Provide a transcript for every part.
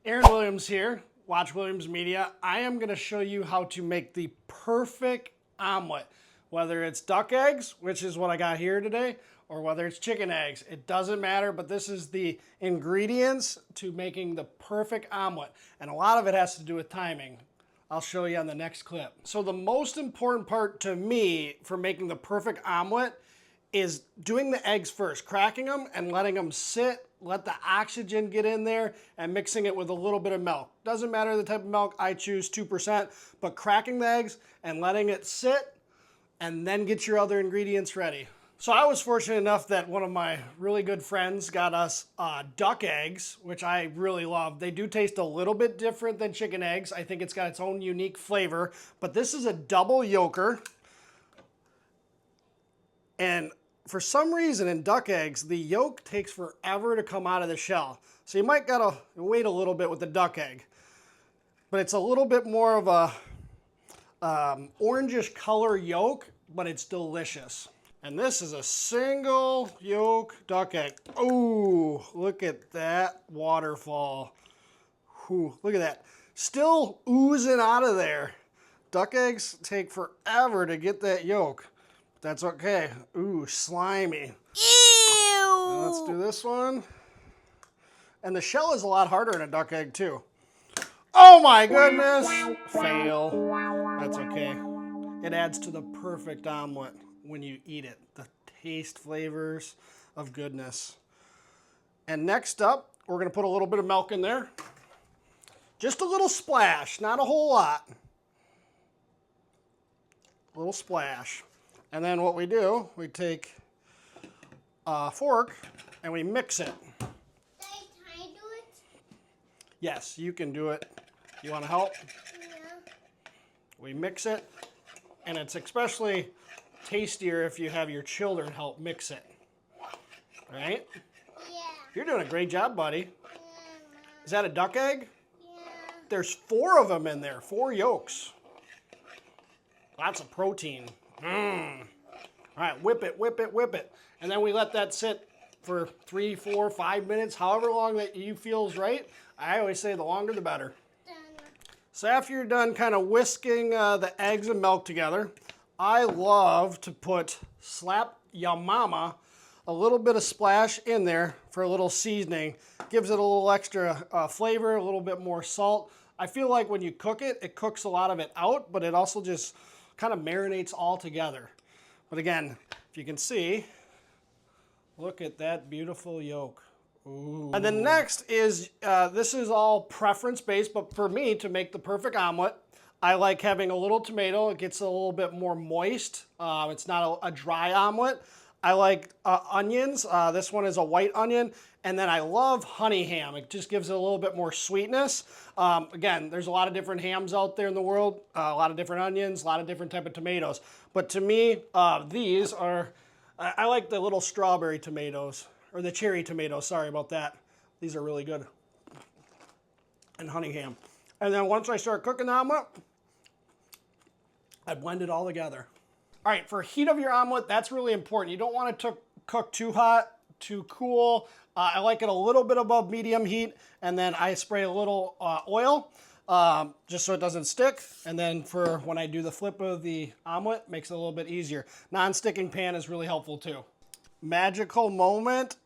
Aaron Williams here, Watch Williams Media. I am going to show you how to make the perfect omelet. Whether it's duck eggs, which is what I got here today, or whether it's chicken eggs. It doesn't matter, but this is the ingredients to making the perfect omelet. And a lot of it has to do with timing. I'll show you on the next clip. So the most important part to me for making the perfect omelet is doing the eggs first, cracking them and letting them sit, let the oxygen get in there, and mixing it with a little bit of milk. Doesn't matter the type of milk, I choose 2%, but cracking the eggs and letting it sit, and then get your other ingredients ready. So I was fortunate enough that one of my really good friends got us duck eggs, which I really love. They do taste a little bit different than chicken eggs. I think it's got its own unique flavor, but this is a double yolker. And for some reason in duck eggs, the yolk takes forever to come out of the shell. So you might gotta wait a little bit with the duck egg. But it's a little bit more of a orangish color yolk, but it's delicious. And this is a single yolk duck egg. Oh, look at that waterfall. Whew, look at that. Still oozing out of there. Duck eggs take forever to get that yolk. That's okay. Ooh, slimy. Ew! Now let's do this one. And the shell is a lot harder in a duck egg too. Oh my goodness! Fail. That's okay. It adds to the perfect omelet when you eat it. The taste, flavors of goodness. And next up, we're gonna put a little bit of milk in there. Just a little splash, not a whole lot. A little splash. And then what we do, we take a fork and we mix it. Can I do it? Yes, you can do it. You want to help? Yeah. We mix it, and it's especially tastier if you have your children help mix it. All right? Yeah. You're doing a great job, buddy. Yeah. Is that a duck egg? Yeah. There's 4 of them in there, 4 yolks. Lots of protein. All right, whip it, whip it, whip it. And then we let that sit for 3, 4, 5 minutes, however long that you feel is right. I always say the longer the better. Done. So after you're done kind of whisking the eggs and milk together, I love to put slap ya mama, a little bit of splash in there for a little seasoning. Gives it a little extra flavor, a little bit more salt. I feel like when you cook it, it cooks a lot of it out, but it also just kind of marinates all together. But again, if you can see, look at that beautiful yolk. Ooh. And then next is, this is all preference based, but for me, to make the perfect omelet, I like having a little tomato. It gets a little bit more moist. It's not a dry omelet. I like onions. This one is a white onion. And then I love honey ham. It just gives it a little bit more sweetness. Again, there's a lot of different hams out there in the world, a lot of different onions, a lot of different type of tomatoes. But to me, these are, I like the little strawberry tomatoes, or the cherry tomatoes, sorry about that. These are really good. And honey ham. And then once I start cooking the omelet, I blend it all together. All right, for heat of your omelet, that's really important. You don't want it to cook too hot, too cool. I like it a little bit above medium heat, and then I spray a little oil just so it doesn't stick. And then for when I do the flip of the omelet, makes it a little bit easier. Non-sticking pan is really helpful too. Magical moment,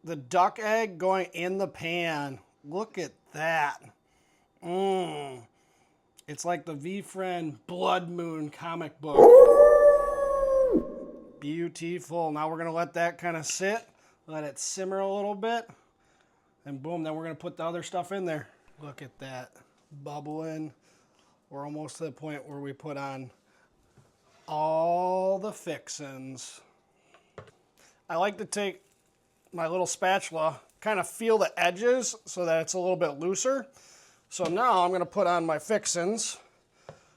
the duck egg going in the pan. Look at that. It's like the V-Friend Blood Moon comic book. Beautiful. Now we're gonna let that kind of sit, let it simmer a little bit, and boom, then we're gonna put the other stuff in there. Look at that, bubbling. We're almost to the point where we put on all the fixins. I like to take my little spatula, kind of feel the edges so that it's a little bit looser. So now I'm gonna put on my fixins.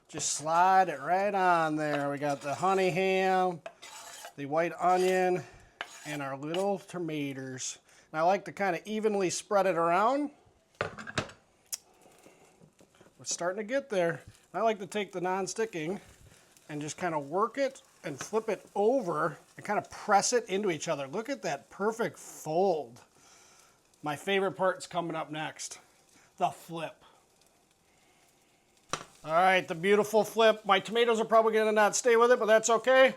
Just slide it right on there. We got the honey ham, the white onion, and our little tomatoes. And I like to kind of evenly spread it around. We're starting to get there. I like to take the non-sticking and just kind of work it and flip it over and kind of press it into each other. Look at that perfect fold. My favorite part's coming up next. the flip. All right, the beautiful flip. My tomatoes are probably gonna not stay with it, but that's okay.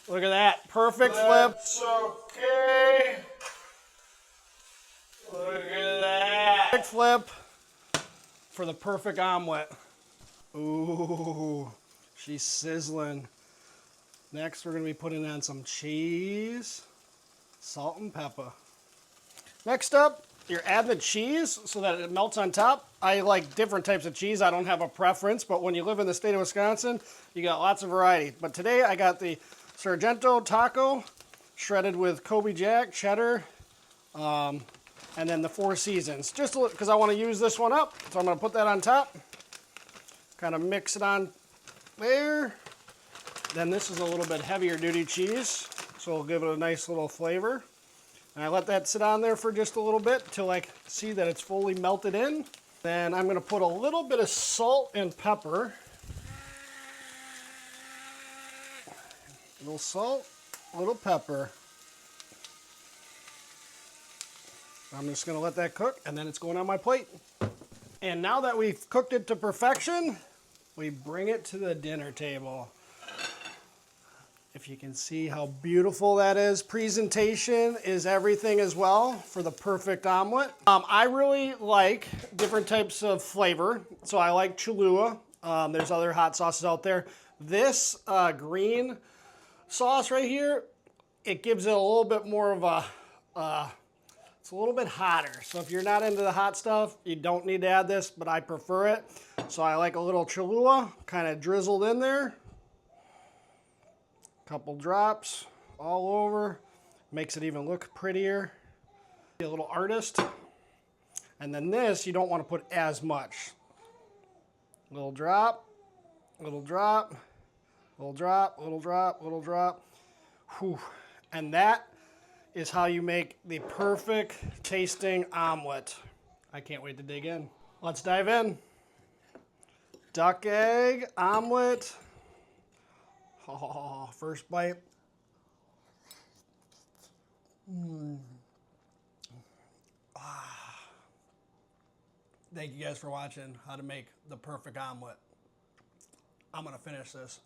Look at that, perfect flip. That's okay. Look at that. Perfect flip for the perfect omelet. Ooh, she's sizzling. Next, we're gonna be putting on some cheese, salt and pepper. Next up, you're adding the cheese so that it melts on top. I like different types of cheese. I don't have a preference, but when you live in the state of Wisconsin, you got lots of variety. But today I got the Sargento Taco, shredded with Kobe Jack, cheddar, and then the Four Seasons. Just because I want to use this one up, so I'm going to put that on top. Kind of mix it on there. Then this is a little bit heavier duty cheese, so it'll give it a nice little flavor. And I let that sit on there for just a little bit till I see that it's fully melted in. Then I'm gonna put a little bit of salt and pepper. A little salt, a little pepper. I'm just gonna let that cook, and then it's going on my plate. And now that we've cooked it to perfection, we bring it to the dinner table. If you can see how beautiful that is. Presentation is everything as well for the perfect omelet. I really like different types of flavor. So I like Cholula. There's other hot sauces out there. This green sauce right here, it gives it a little bit more of a, it's a little bit hotter. So if you're not into the hot stuff, you don't need to add this, but I prefer it. So I like a little Cholula kind of drizzled in there. Couple drops all over, makes it even look prettier. Be a little artist. And then this, you don't want to put as much. Little drop, little drop, little drop, little drop, little drop. Whew. And that is how you make the perfect tasting omelet. I can't wait to dig in. Let's dive in. Duck egg omelet. Oh, first bite. Thank you guys for watching how to make the perfect omelet. I'm gonna finish this.